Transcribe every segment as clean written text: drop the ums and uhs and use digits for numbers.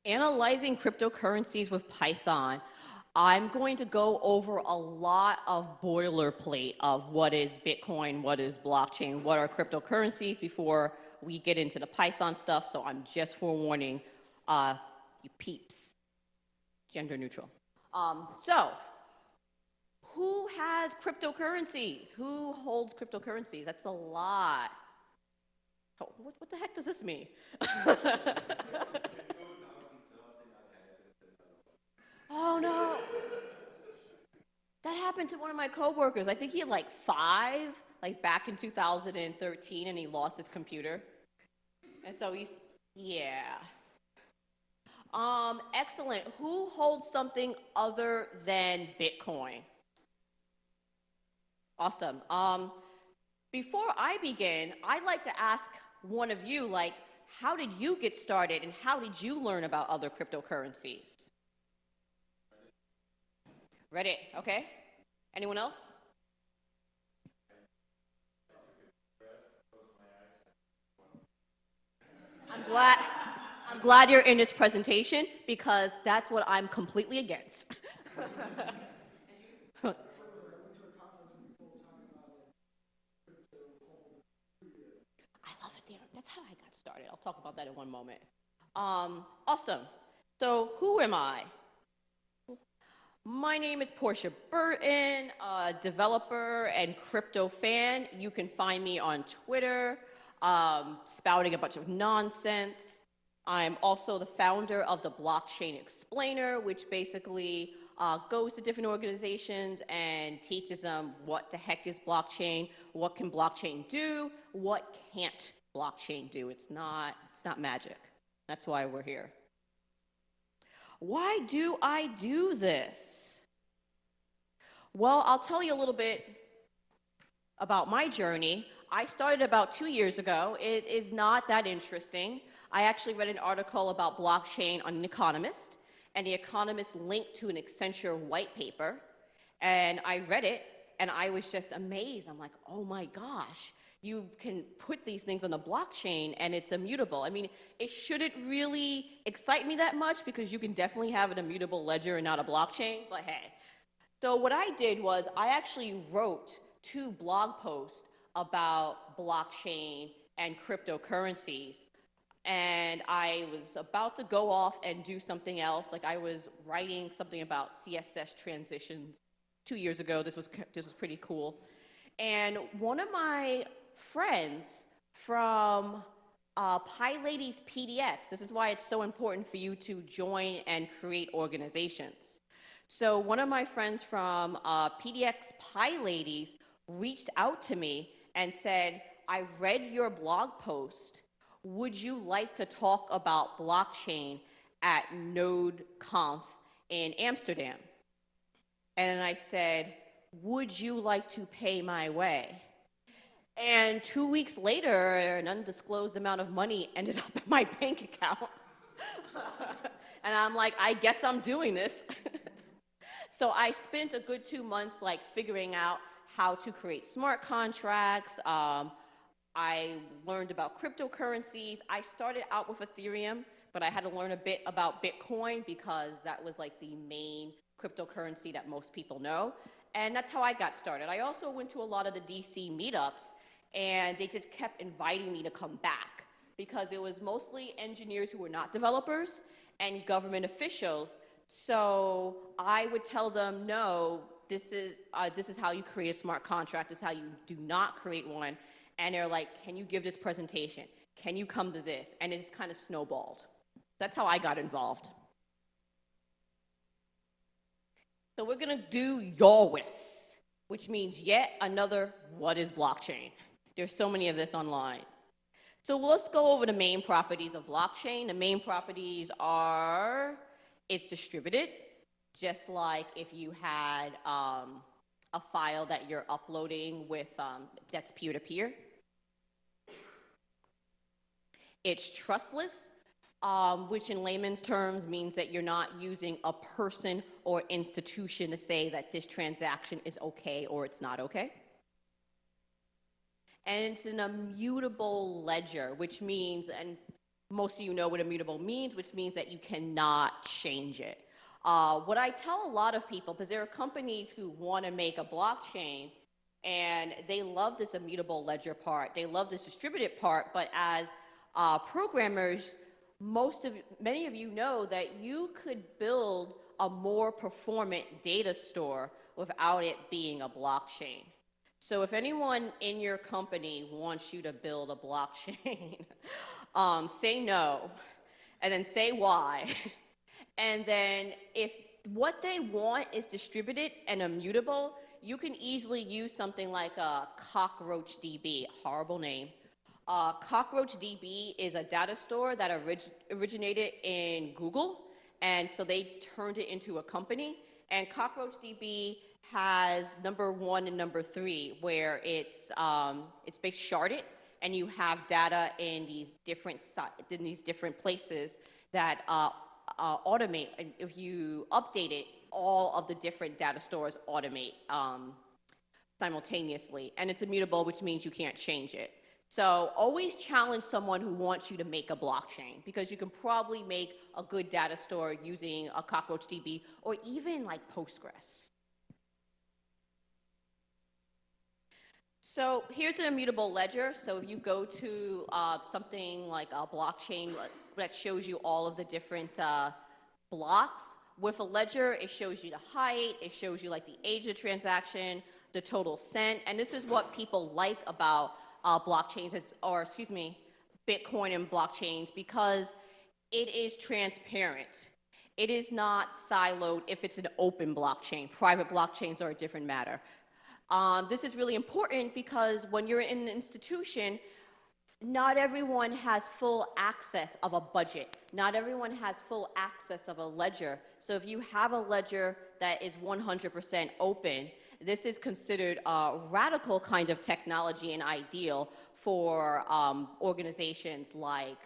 Analyzing cryptocurrencies with Python. I'm going to go over a lot of boilerplate of what is Bitcoin, what is blockchain, what are cryptocurrencies before we get into the Python stuff. So I'm just forewarning you peeps, gender neutral. So who has cryptocurrencies? Who holds cryptocurrencies? That's a lot. Oh, what the heck does this mean? Oh no. That happened to one of my coworkers. I think he had like 5, like back in 2013, and he lost his computer. And so yeah. Excellent. Who holds something other than Bitcoin? Awesome. Before I begin, I'd like to ask one of you, like, how did you get started and how did you learn about other cryptocurrencies? Reddit, okay. Anyone else? I'm glad you're in this presentation because that's what I'm completely against. I love it. That's how I got started. I'll talk about that in one moment. Awesome. So who am I? My name is Portia Burton, a developer and crypto fan. You can find me on Twitter, spouting a bunch of nonsense. I'm also the founder of the Blockchain Explainer, which basically goes to different organizations and teaches them what the heck is blockchain, what can blockchain do, what can't blockchain do. It's not magic. That's why we're here. Why do I do this? Well, I'll tell you a little bit about my journey. I started about 2 years ago. It is not that interesting. I actually read an article about blockchain on an Economist, and the Economist linked to an Accenture white paper, and I read it, and I was just amazed. I'm like, oh my gosh, you can put these things on the blockchain and it's immutable. I mean, it shouldn't really excite me that much because you can definitely have an immutable ledger and not a blockchain, but hey. So what I did was I actually wrote 2 blog posts about blockchain and cryptocurrencies. And I was about to go off and do something else. Like I was writing something about CSS transitions 2 years ago. This was pretty cool. And one of my friends from PyLadies PDX, this is why it's so important for you to join and create organizations. So one of my friends from PDX PyLadies reached out to me and said, I read your blog post. Would you like to talk about blockchain at NodeConf in Amsterdam? And I said, would you like to pay my way? And 2 weeks later, an undisclosed amount of money ended up in my bank account. And I'm like, I guess I'm doing this. So I spent a good 2 months like figuring out how to create smart contracts. I learned about cryptocurrencies. I started out with Ethereum, but I had to learn a bit about Bitcoin because that was like the main cryptocurrency that most people know. And that's how I got started. I also went to a lot of the DC meetups, and they just kept inviting me to come back because it was mostly engineers who were not developers and government officials. So I would tell them, no, this is how you create a smart contract. This is how you do not create one. And they're like, can you give this presentation? Can you come to this? And it just kind of snowballed. That's how I got involved. So we're gonna do YAWIS, which means yet another what is blockchain. There's so many of this online. So let's go over the main properties of blockchain. The main properties are it's distributed, just like if you had a file that you're uploading with that's peer-to-peer. It's trustless, which in layman's terms means that you're not using a person or institution to say that this transaction is okay or it's not okay. And it's an immutable ledger, which means, and Most of you know what immutable means, which means that you cannot change it. What I tell a lot of people, because there are companies who want to make a blockchain, and they love this immutable ledger part, they love this distributed part, but as programmers, many of you know that you could build a more performant data store without it being a blockchain. So if anyone in your company wants you to build a blockchain, say no, and then say why. And then if what they want is distributed and immutable, you can easily use something like a Cockroach DB, horrible name. Cockroach DB is a data store that originated in Google, and so they turned it into a company. And Cockroach DB has number 1 and number 3, where it's based sharded, and you have data in these different places that automate. And if you update it, all of the different data stores automate simultaneously, and it's immutable, which means you can't change it. So always challenge someone who wants you to make a blockchain, because you can probably make a good data store using a Cockroach DB or even like Postgres. So here's an immutable ledger. So if you go to something like a blockchain that shows you all of the different blocks, with a ledger, it shows you the height, it shows you like the age of the transaction, the total sent, and this is what people like about blockchains, Bitcoin and blockchains, because it is transparent. It is not siloed if it's an open blockchain. Private blockchains are a different matter. This is really important because when you're in an institution, not everyone has full access of a budget. Not everyone has full access of a ledger. So if you have a ledger that is 100% open, this is considered a radical kind of technology and ideal for organizations like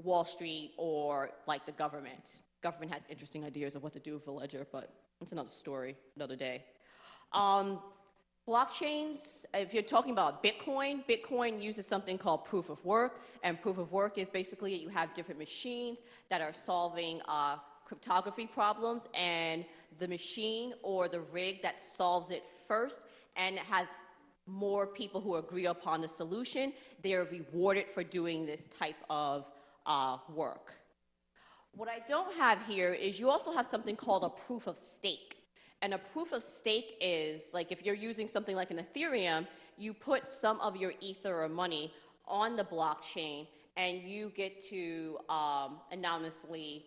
Wall Street or like the government. Government has interesting ideas of what to do with a ledger, but it's another story, another day. Blockchains, if you're talking about Bitcoin uses something called proof of work, and proof of work is basically you have different machines that are solving cryptography problems, and the machine or the rig that solves it first and has more people who agree upon the solution, they are rewarded for doing this type of work. What I don't have here is you also have something called a proof of stake. And a proof of stake is, like if you're using something like an Ethereum, you put some of your ether or money on the blockchain and you get to anonymously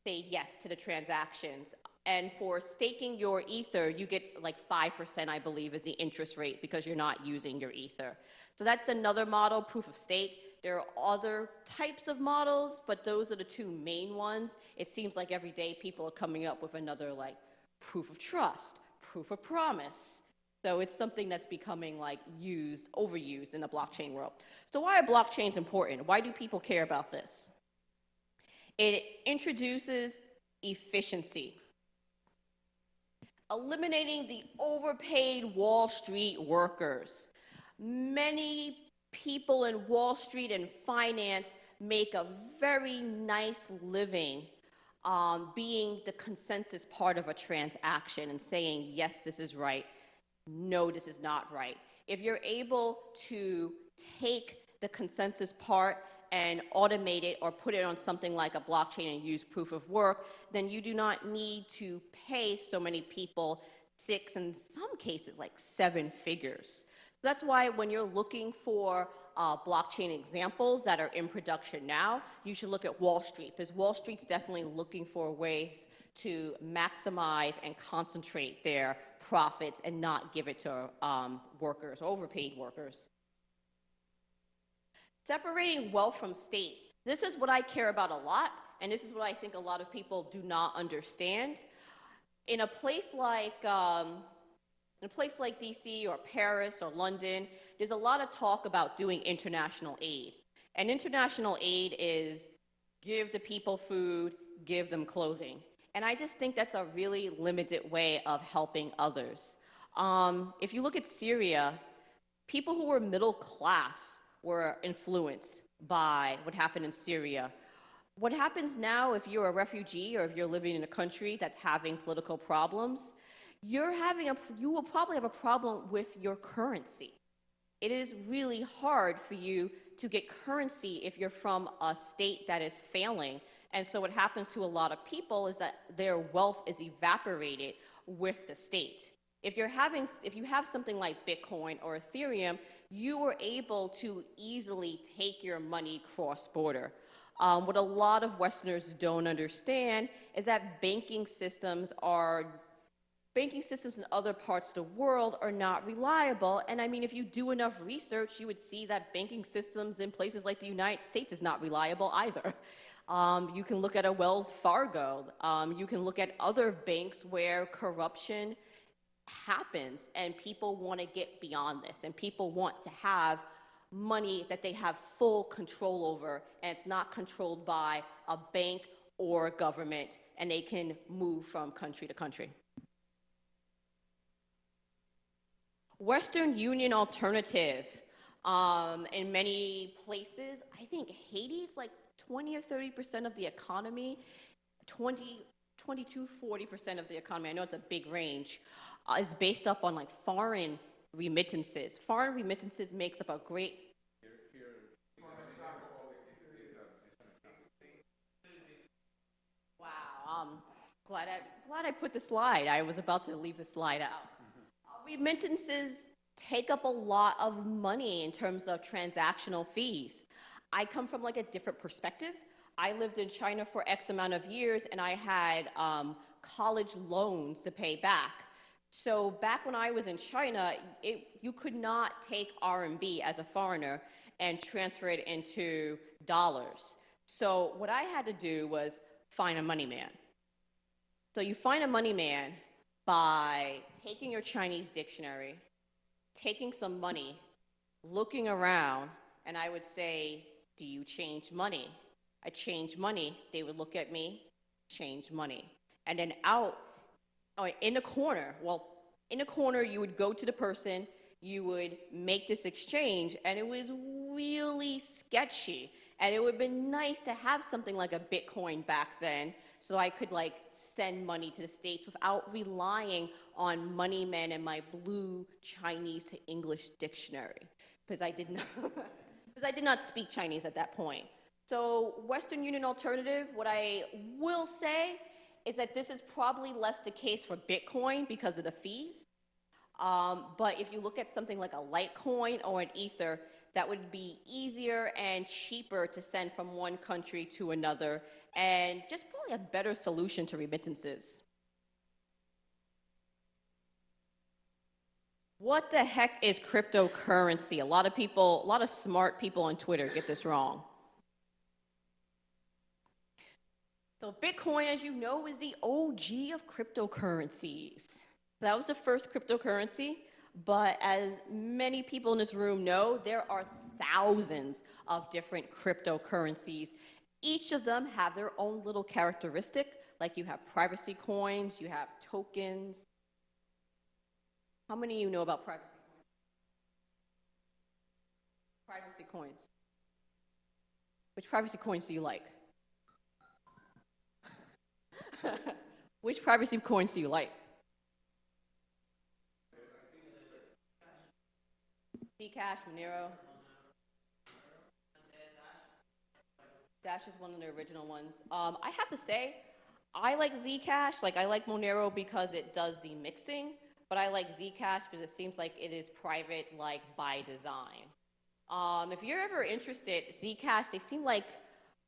say yes to the transactions. And for staking your ether, you get like 5%, I believe, is the interest rate because you're not using your ether. So that's another model, proof of stake. There are other types of models, but those are the two main ones. It seems like every day people are coming up with another like proof of trust, proof of promise. So it's something that's becoming like overused in the blockchain world. So why are blockchains important? Why do people care about this? It introduces efficiency, eliminating the overpaid Wall Street workers. Many people in Wall Street and finance make a very nice living being the consensus part of a transaction and saying, yes, this is right, no, this is not right. If you're able to take the consensus part and automate it or put it on something like a blockchain and use proof of work, then you do not need to pay so many people 6, in some cases, like 7 figures. So that's why when you're looking for blockchain examples that are in production now, you should look at Wall Street, because Wall Street's definitely looking for ways to maximize and concentrate their profits and not give it to workers, overpaid workers. Separating wealth from state. This is what I care about a lot, and this is what I think a lot of people do not understand. In a place like DC or Paris or London, there's a lot of talk about doing international aid. And international aid is give the people food, give them clothing. And I just think that's a really limited way of helping others. If you look at Syria, people who were middle class were influenced by what happened in Syria. What happens now if you're a refugee or if you're living in a country that's having political problems, you will probably have a problem with your currency. It is really hard for you to get currency if you're from a state that is failing. And so what happens to a lot of people is that their wealth is evaporated with the state. If you have something like Bitcoin or Ethereum, you are able to easily take your money cross-border. What a lot of Westerners don't understand is that banking systems in other parts of the world are not reliable. And I mean, if you do enough research, you would see that banking systems in places like the United States is not reliable either. You can look at a Wells Fargo. You can look at other banks where corruption happens and people want to get beyond this and people want to have money that they have full control over and it's not controlled by a bank or government and they can move from country to country. Western Union alternative. In many places, I think Haiti is like 20 or 30% of the economy, 20 to 40% of the economy, I know it's a big range, is based up on like foreign remittances. Foreign remittances makes up a great... Wow, glad I put the slide. I was about to leave the slide out. Remittances take up a lot of money in terms of transactional fees. I come from like a different perspective. I lived in China for X amount of years and I had college loans to pay back. So back when I was in China, you could not take RMB as a foreigner and transfer it into dollars. So what I had to do was find a money man. So you find a money man by taking your Chinese dictionary, taking some money, looking around, and I would say, do you change money? I change money. They would look at me, change money. And then in a corner, you would go to the person, you would make this exchange, and it was really sketchy. And it would have been nice to have something like a Bitcoin back then, so I could like send money to the States without relying on money men and my blue Chinese to English dictionary, because I did not speak Chinese at that point. So Western Union alternative, what I will say is that this is probably less the case for Bitcoin because of the fees. But if you look at something like a Litecoin or an Ether, that would be easier and cheaper to send from one country to another, and just probably a better solution to remittances. What the heck is cryptocurrency? A lot of smart people on Twitter get this wrong. So Bitcoin, as you know, is the OG of cryptocurrencies. That was the first cryptocurrency. But as many people in this room know, there are thousands of different cryptocurrencies. Each of them have their own little characteristic, like you have privacy coins, you have tokens. How many of you know about privacy coins? Privacy coins. Which privacy coins do you like? Which privacy coins do you like? Zcash, Monero. Dash is one of the original ones. I have to say, I like Zcash. Like, I like Monero because it does the mixing, but I like Zcash because it seems like it is private, like, by design. If you're ever interested, Zcash, they seem like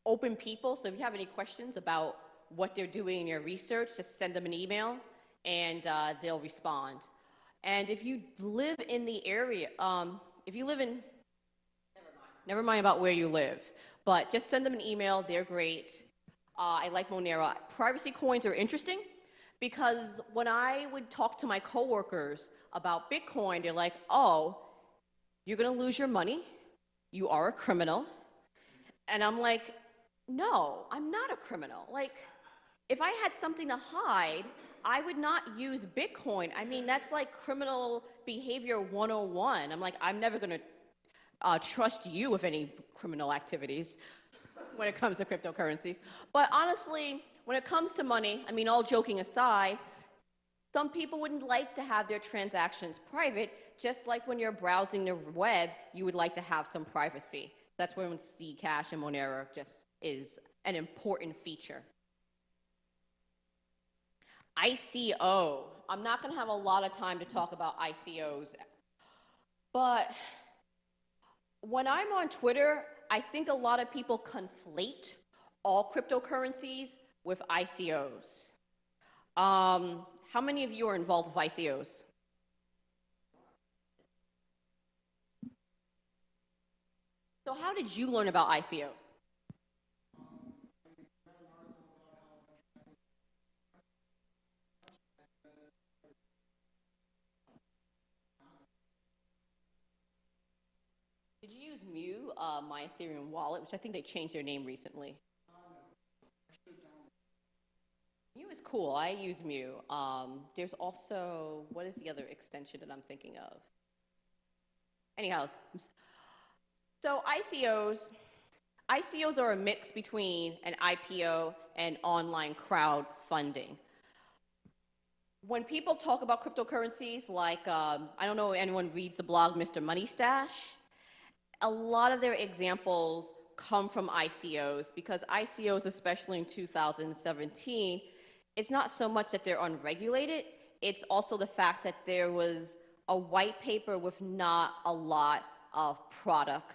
open people, so if you have any questions about what they're doing in your research, just send them an email, and they'll respond. And if you live in the area, never mind about where you live, but just send them an email, they're great. I like Monero. Privacy coins are interesting because when I would talk to my coworkers about Bitcoin, they're like, oh, you're gonna lose your money, you are a criminal. And I'm like, no, I'm not a criminal. Like, if I had something to hide, I would not use Bitcoin. I mean, that's like criminal behavior 101. I'm like, I'm never gonna trust you with any criminal activities when it comes to cryptocurrencies. But honestly, when it comes to money, I mean, all joking aside, some people wouldn't like to have their transactions private, just like when you're browsing the web, you would like to have some privacy. That's when Zcash and Monero just is an important feature. ICO. I'm not going to have a lot of time to talk about ICOs, but when I'm on Twitter, I think a lot of people conflate all cryptocurrencies with ICOs. How many of you are involved with ICOs? So how did you learn about ICOs? Did you use Mu, my Ethereum wallet, which I think they changed their name recently? Mu is cool. I use Mu. There's also, what is the other extension that I'm thinking of? Anyhow, so ICOs are a mix between an IPO and online crowdfunding. When people talk about cryptocurrencies, like, I don't know if anyone reads the blog Mr. Money Stash, a lot of their examples come from ICOs, because ICOs, especially in 2017, it's not so much that they're unregulated, it's also the fact that there was a white paper with not a lot of product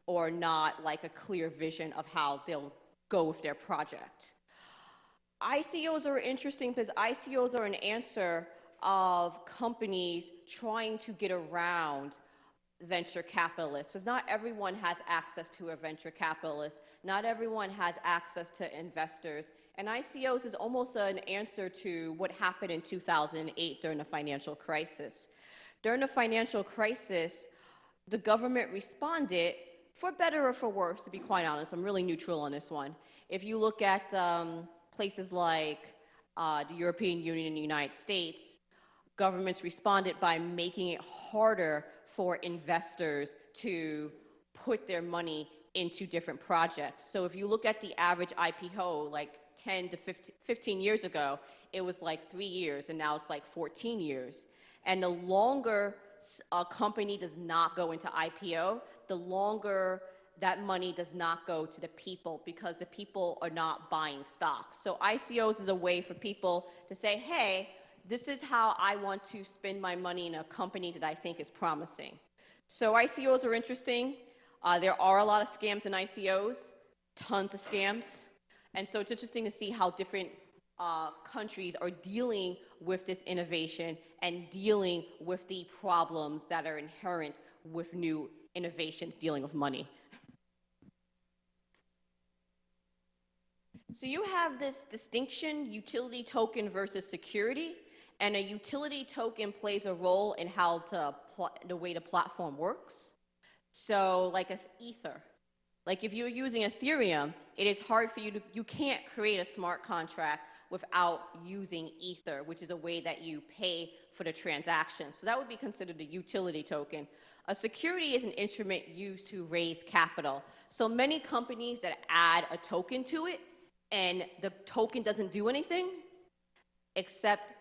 or not like a clear vision of how they'll go with their project. ICOs are interesting because ICOs are an answer of companies trying to get around venture capitalists, because not everyone has access to a venture capitalist, not everyone has access to investors, and ICOs is almost an answer to what happened in 2008 during the financial crisis. During the financial crisis, the government responded, for better or for worse, to be quite honest. I'm really neutral on this one. If you look at places like the European Union and the United States, governments responded by making it harder for investors to put their money into different projects. So if you look at the average IPO, like 10 to 15 years ago, it was like 3 years, and now it's like 14 years. And the longer a company does not go into IPO, the longer that money does not go to the people, because the people are not buying stocks. So ICOs is a way for people to say, hey, this is how I want to spend my money in a company that I think is promising. So ICOs are interesting. There are a lot of scams in ICOs, tons of scams. And so it's interesting to see how different countries are dealing with this innovation and dealing with the problems that are inherent with new innovations dealing with money. So you have this distinction, utility token versus security, and a utility token plays a role in how the way the platform works. So like Ether, like if you're using Ethereum, it is hard for you can't create a smart contract without using Ether, which is a way that you pay for the transaction. So that would be considered a utility token. A security is an instrument used to raise capital. So many companies that add a token to it, and the token doesn't do anything except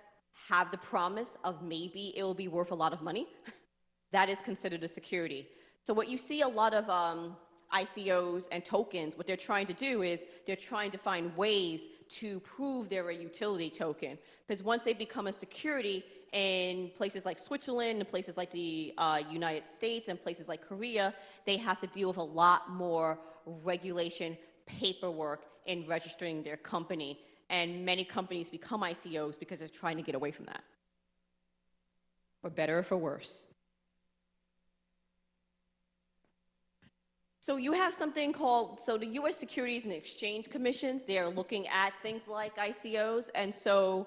have the promise of maybe it will be worth a lot of money, that is considered a security. So what you see a lot of ICOs and tokens, what they're trying to do is they're trying to find ways to prove they're a utility token. Because once they become a security in places like Switzerland and places like the United States and places like Korea, they have to deal with a lot more regulation, paperwork in registering their company. And many companies become ICOs because they're trying to get away from that, for better or for worse. So you have something called, so the US Securities and Exchange Commissions, they are looking at things like ICOs. And so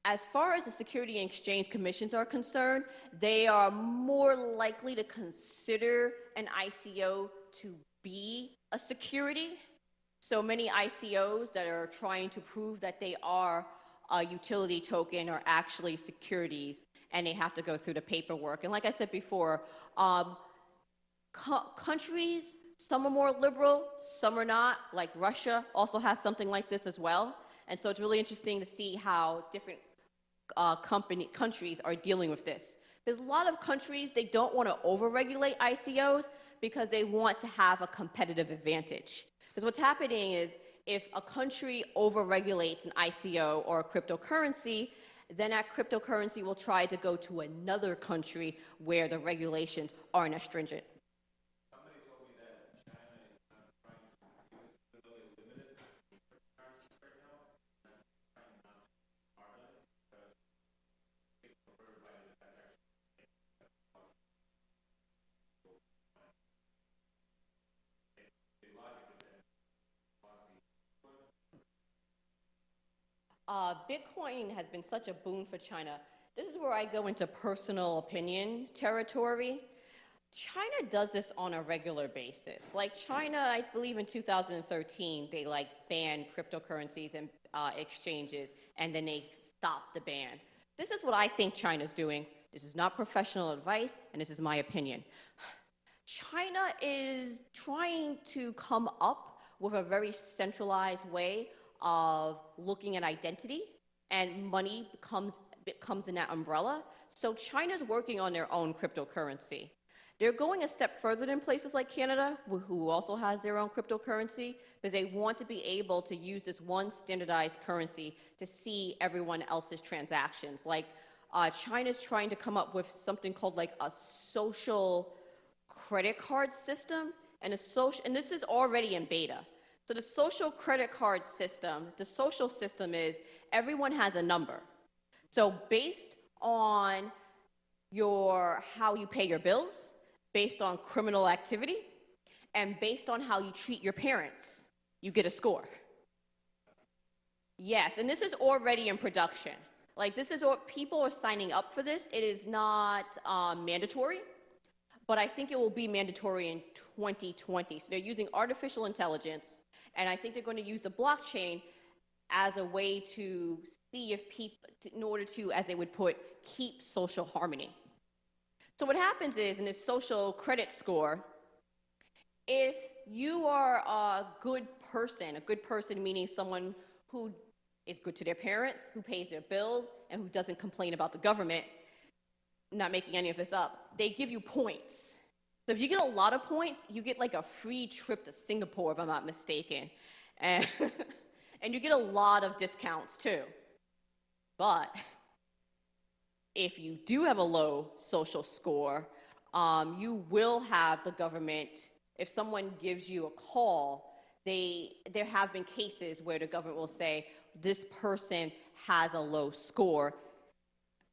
as far as the Security and Exchange Commissions are concerned, they are more likely to consider an ICO to be a security. So many ICOs that are trying to prove that they are a utility token are actually securities, and they have to go through the paperwork. And like I said before, Countries, some are more liberal, some are not, like Russia also has something like this as well. And so it's really interesting to see how different countries are dealing with this. There's a lot of countries, they don't want to overregulate ICOs because they want to have a competitive advantage. Because what's happening is if a country overregulates an ICO or a cryptocurrency, then that cryptocurrency will try to go to another country where the regulations aren't as stringent. Somebody told me that China is not trying to compete with really limited cryptocurrencies right now, and trying not to harm it because it's for everybody that's actually the logic is that Bitcoin has been such a boon for China. This is where I go into personal opinion territory. China does this on a regular basis. Like China, I believe in 2013, they like banned cryptocurrencies and exchanges, and then they stopped the ban. This is what I think China's doing. This is not professional advice, and this is my opinion. China is trying to come up with a very centralized way of looking at identity, and money becomes in that umbrella. So China's working on their own cryptocurrency. They're going a step further than places like Canada, who also has their own cryptocurrency, because they want to be able to use this one standardized currency to see everyone else's transactions. Like China's trying to come up with something called like a social credit card system, and this is already in beta. So the social credit card system, the social system is everyone has a number. So based on how you pay your bills, based on criminal activity, and based on how you treat your parents, you get a score. Yes, and this is already in production. Like people are signing up for this. It is not mandatory, but I think it will be mandatory in 2020. So they're using artificial intelligence, and I think they're going to use the blockchain as a way to see if people, in order to, as they would put, keep social harmony. So what happens is, in this social credit score, if you are a good person meaning someone who is good to their parents, who pays their bills, and who doesn't complain about the government, not making any of this up, they give you points. So if you get a lot of points, you get like a free trip to Singapore, if I'm not mistaken. And, and you get a lot of discounts too. But if you do have a low social score, you will have the government, if someone gives you a call, there have been cases where the government will say, this person has a low score,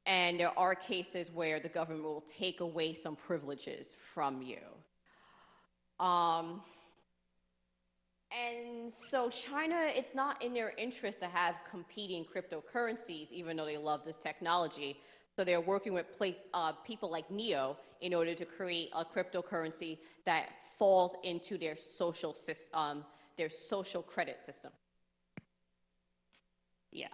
and there are cases where the government will take away some privileges from you. And so China, it's not in their interest to have competing cryptocurrencies, even though they love this technology. So they're working with people like Neo in order to create a cryptocurrency that falls into their social credit system. Yeah.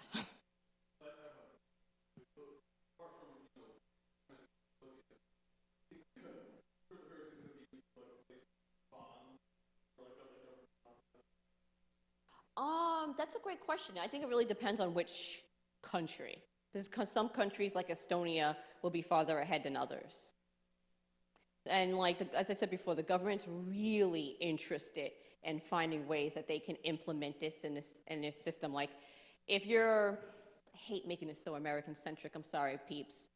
That's a great question. I think it really depends on which country. Because some countries like Estonia will be farther ahead than others. And as I said before, the government's really interested in finding ways that they can implement this in this system. Like if I hate making this so American-centric, I'm sorry, peeps.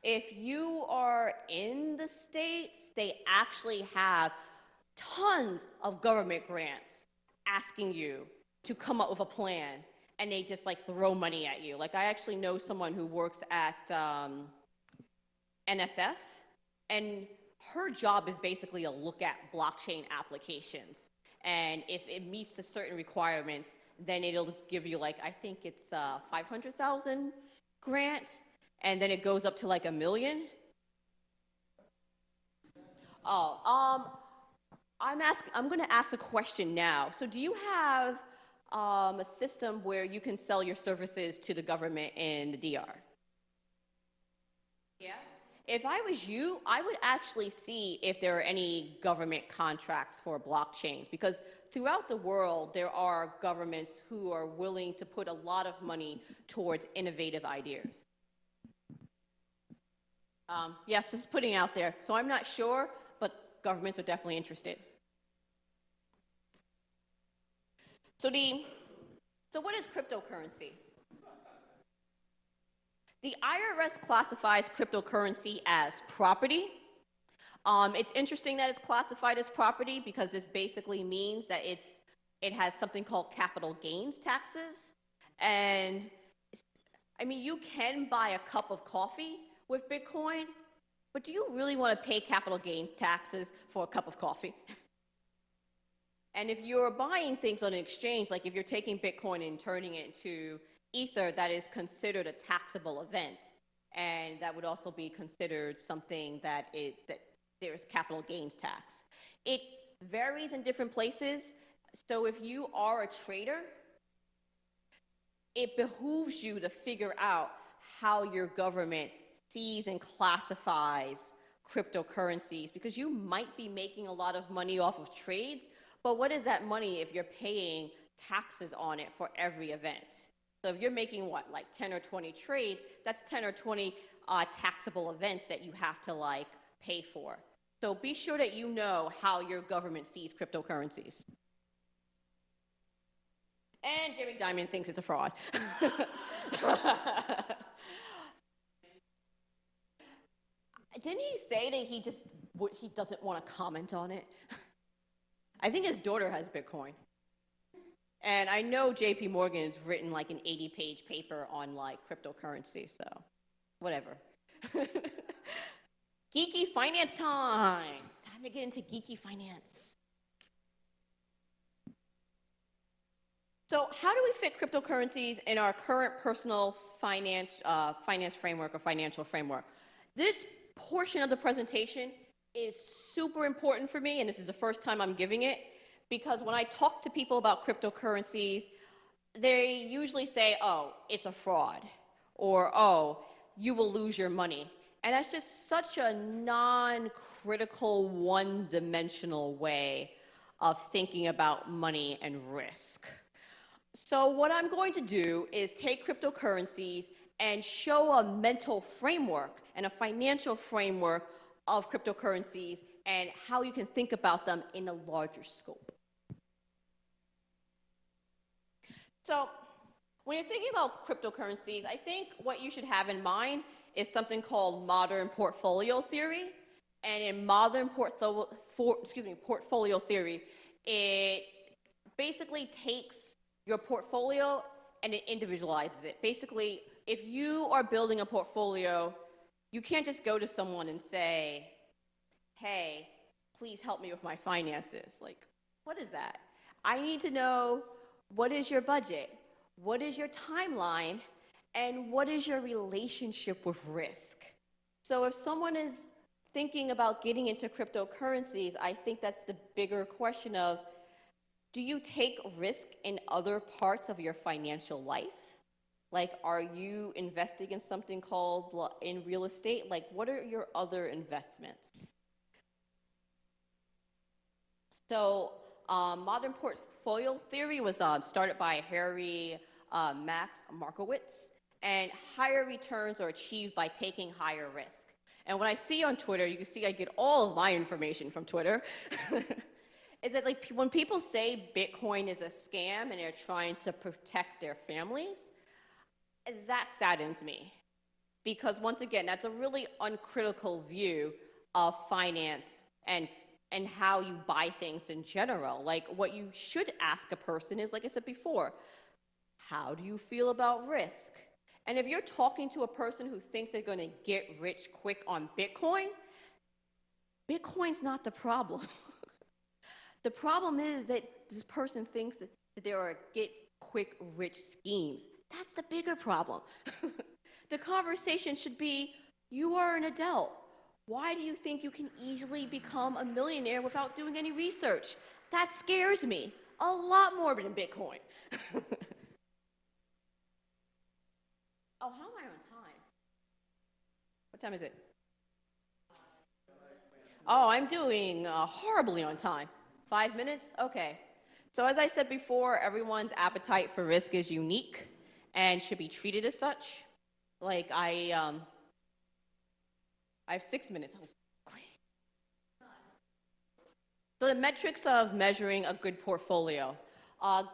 If you are in the States, they actually have tons of government grants asking you to come up with a plan, and they just throw money at you. Like I actually know someone who works at NSF, and her job is basically to look at blockchain applications. And if it meets the certain requirements, then it'll give you I think it's a 500,000 grant, and then it goes up to $1 million. Oh, I'm going to ask a question now. So do you have a system where you can sell your services to the government in the DR? Yeah? If I was you, I would actually see if there are any government contracts for blockchains, because throughout the world, there are governments who are willing to put a lot of money towards innovative ideas. Yeah, just putting it out there. So I'm not sure, but governments are definitely interested. So what is cryptocurrency? The IRS classifies cryptocurrency as property. It's interesting that it's classified as property because this basically means that it has something called capital gains taxes. And I mean, you can buy a cup of coffee with Bitcoin, but do you really want to pay capital gains taxes for a cup of coffee? And if you're buying things on an exchange, like if you're taking Bitcoin and turning it into Ether, that is considered a taxable event, and that would also be considered something that there's capital gains tax. It varies in different places, so if you are a trader, it behooves you to figure out how your government sees and classifies cryptocurrencies, because you might be making a lot of money off of trades, but what is that money if you're paying taxes on it for every event? So if you're making what, like 10 or 20 trades, that's 10 or 20 taxable events that you have to like pay for. So be sure that you know how your government sees cryptocurrencies. And Jimmy Dimon thinks it's a fraud. Didn't he say that he doesn't want to comment on it? I think his daughter has Bitcoin. And I know JP Morgan has written like an 80-page paper on like cryptocurrency, so whatever. Geeky finance time. It's time to get into geeky finance. So how do we fit cryptocurrencies in our current personal finance framework or financial framework? This portion of the presentation is super important for me, and this is the first time I'm giving it, because when I talk to people about cryptocurrencies, they usually say, oh, it's a fraud, or oh, you will lose your money. And that's just such a non-critical, one-dimensional way of thinking about money and risk. So what I'm going to do is take cryptocurrencies and show a mental framework and a financial framework of cryptocurrencies and how you can think about them in a larger scope. So when you're thinking about cryptocurrencies, I think what you should have in mind is something called modern portfolio theory. And in modern portfolio theory, it basically takes your portfolio and it individualizes it. Basically, if you are building a portfolio, you can't just go to someone and say, hey, please help me with my finances. Like, what is that? I need to know, what is your budget? What is your timeline? And what is your relationship with risk? So if someone is thinking about getting into cryptocurrencies, I think that's the bigger question of, do you take risk in other parts of your financial life? Like, are you investing in something called in real estate? Like, what are your other investments? So modern portfolio theory was started by Harry Max Markowitz, and higher returns are achieved by taking higher risk. And what I see on Twitter, you can see I get all of my information from Twitter, is that like when people say Bitcoin is a scam and they're trying to protect their families, that saddens me. Because once again, that's a really uncritical view of finance and how you buy things in general. Like, what you should ask a person is, like I said before, how do you feel about risk? And if you're talking to a person who thinks they're going to get rich quick on Bitcoin, Bitcoin's not the problem. The problem is that this person thinks that there are get quick rich schemes. That's the bigger problem. The conversation should be, you are an adult. Why do you think you can easily become a millionaire without doing any research? That scares me a lot more than Bitcoin. Oh, how am I on time? What time is it? Oh, I'm doing horribly on time. 5 minutes? Okay. So as I said before, everyone's appetite for risk is unique and should be treated as such. Like I have 6 minutes. Oh, great. So the metrics of measuring a good portfolio.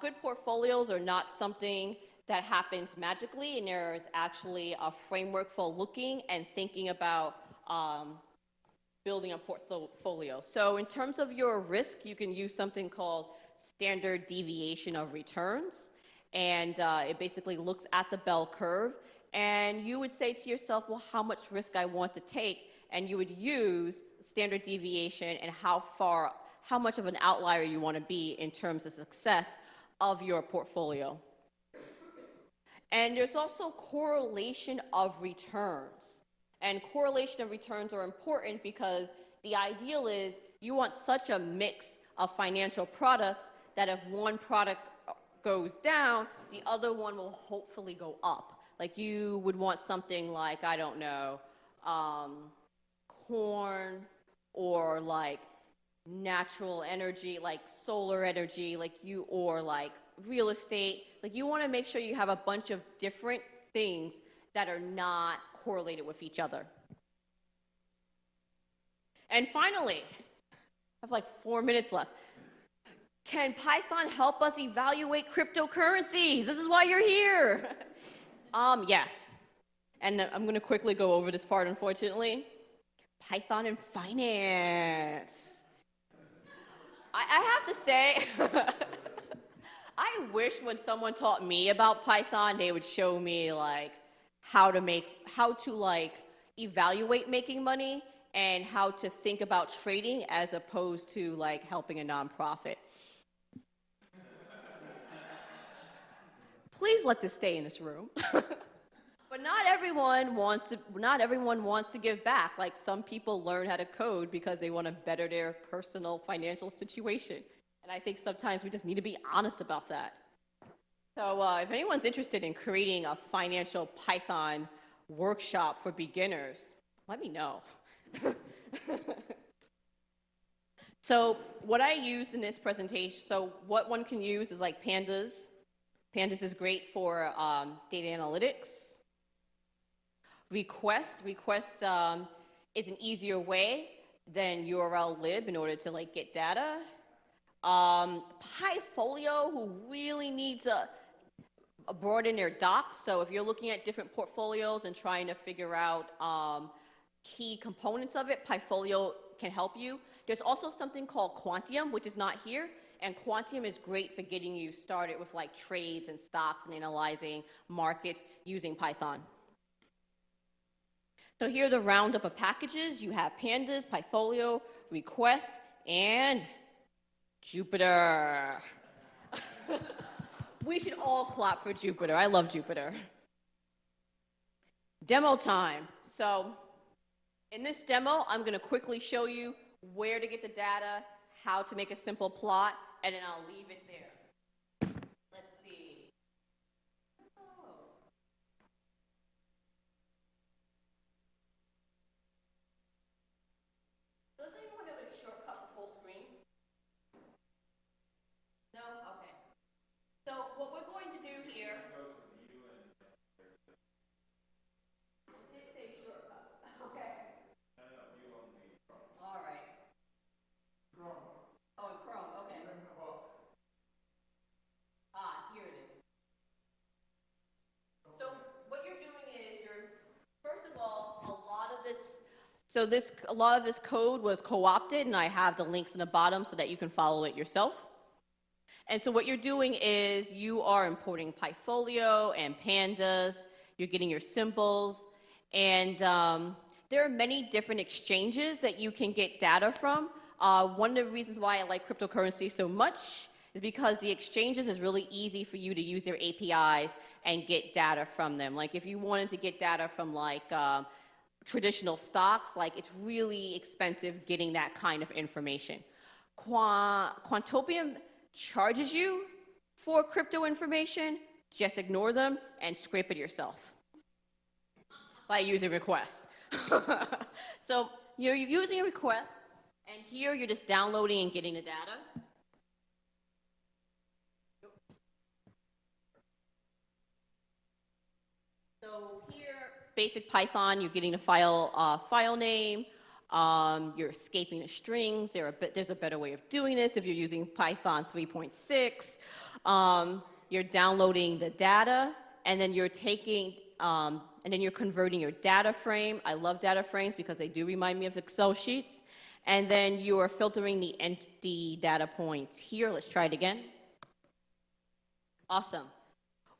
Good portfolios are not something that happens magically, and there is actually a framework for looking and thinking about building a portfolio. So in terms of your risk, you can use something called standard deviation of returns. And it basically looks at the bell curve. And you would say to yourself, well, how much risk I want to take? And you would use standard deviation and how much of an outlier you want to be in terms of success of your portfolio. And there's also correlation of returns. And correlation of returns are important because the ideal is you want such a mix of financial products that if one product goes down, the other one will hopefully go up. Like you would want something like, I don't know, corn or like natural energy, like solar energy, or like real estate. Like you want to make sure you have a bunch of different things that are not correlated with each other. And finally, I have like 4 minutes left. Can Python help us evaluate cryptocurrencies? This is why you're here. Yes. And I'm going to quickly go over this part, unfortunately. Python and finance. I have to say, I wish when someone taught me about Python, they would show me like how to like evaluate making money and how to think about trading as opposed to like helping a nonprofit. Please let this stay in this room. But not everyone wants to give back. Like some people learn how to code because they want to better their personal financial situation. And I think sometimes we just need to be honest about that. So if anyone's interested in creating a financial Python workshop for beginners, let me know. So what I used in this presentation, so what one can use is like Pandas. Pandas is great for data analytics. Request is an easier way than URL lib in order to like get data. Pyfolio, who really needs a broaden their docs. So if you're looking at different portfolios and trying to figure out key components of it, Pyfolio can help you. There's also something called Quantium, which is not here. And Quantium is great for getting you started with like trades and stocks and analyzing markets using Python. So here are the roundup of packages. You have Pandas, Pyfolio, Request, and Jupyter. We should all clap for Jupyter. I love Jupyter. Demo time. So in this demo, I'm going to quickly show you where to get the data, how to make a simple plot, and then I'll leave it there. Let's see. Oh. Does anyone have a shortcut for full screen? No? Okay. So what we're going to do here. It did say shortcut. Okay. All right. Oh, in Chrome. Okay. Here it is. So what you're doing is first of all, a lot of this code was co-opted, and I have the links in the bottom so that you can follow it yourself. And so what you're doing is you are importing Pyfolio and Pandas, you're getting your symbols, and there are many different exchanges that you can get data from. One of the reasons why I like cryptocurrency so much is because the exchanges is really easy for you to use their APIs and get data from them. Like if you wanted to get data from like traditional stocks, like it's really expensive getting that kind of information. Quantopium charges you for crypto information. Just ignore them and scrape it yourself by using Request. So you're using a Request. And here you're just downloading and getting the data. So here, basic Python, you're getting the file name, you're escaping the strings. There's a better way of doing this if you're using Python 3.6. You're downloading the data, and then you're taking, and then you're converting your data frame. I love data frames because they do remind me of Excel sheets. And then you are filtering the empty data points here. Let's try it again. Awesome.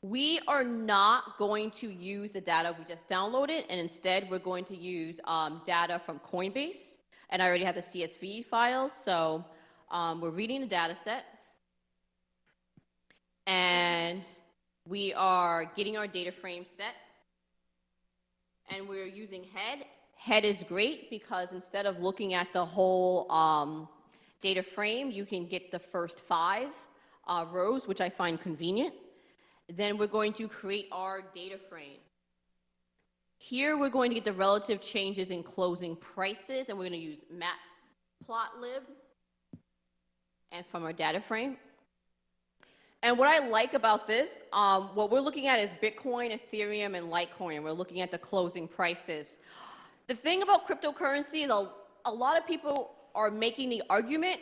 We are not going to use the data we just downloaded, and instead we're going to use data from Coinbase. And I already have the CSV files, so we're reading the data set. And we are getting our data frame set. And we're using head. Head is great because instead of looking at the whole data frame, you can get the first 5 rows, which I find convenient. Then we're going to create our data frame. Here we're going to get the relative changes in closing prices, and we're going to use matplotlib and from our data frame. And what I like about this, what we're looking at is Bitcoin, Ethereum, and Litecoin, and we're looking at the closing prices. The thing about cryptocurrency is a lot of people are making the argument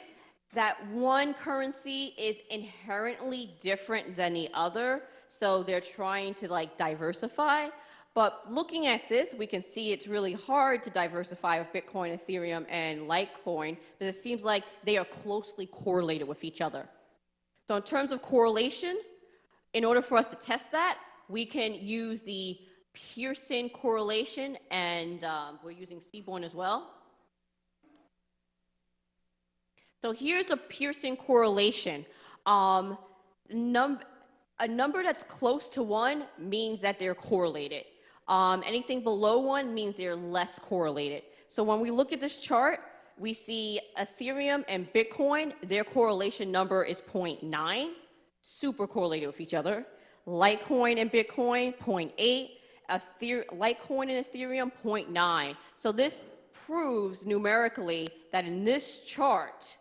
that one currency is inherently different than the other, so they're trying to diversify. But looking at this, we can see it's really hard to diversify with Bitcoin, Ethereum, and Litecoin, because it seems like they are closely correlated with each other. So in terms of correlation, in order for us to test that, we can use the Pearson correlation, and we're using Seaborn as well. So here's a Pearson correlation. A number that's close to 1 means that they're correlated. Anything below 1 means they're less correlated. So when we look at this chart, we see Ethereum and Bitcoin, their correlation number is 0.9, super correlated with each other. Litecoin and Bitcoin, 0.8. Litecoin and Ethereum, 0.9. So this proves numerically that in this chart,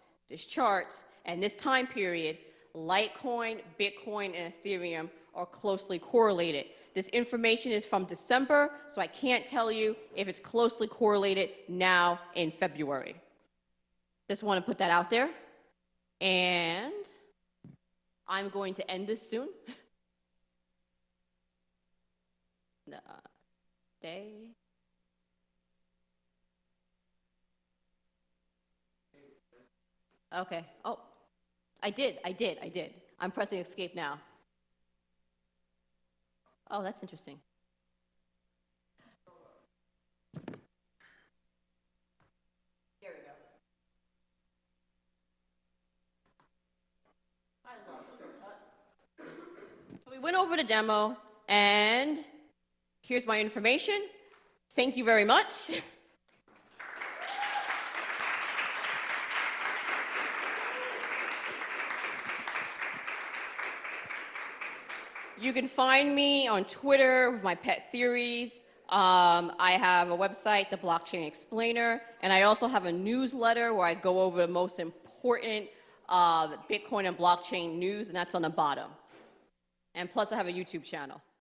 and this time period, Litecoin, Bitcoin, and Ethereum are closely correlated. This information is from December, so I can't tell you if it's closely correlated now in February. Just want to put that out there. And I'm going to end this soon. Day. Okay. Oh, I did. I'm pressing escape now. Oh, that's interesting. There we go. I love shortcuts. So we went over the demo, and here's my information. Thank you very much. You can find me on Twitter with my pet theories. I have a website, The Blockchain Explainer, and I also have a newsletter where I go over the most important Bitcoin and blockchain news, and that's on the bottom. And plus, I have a YouTube channel.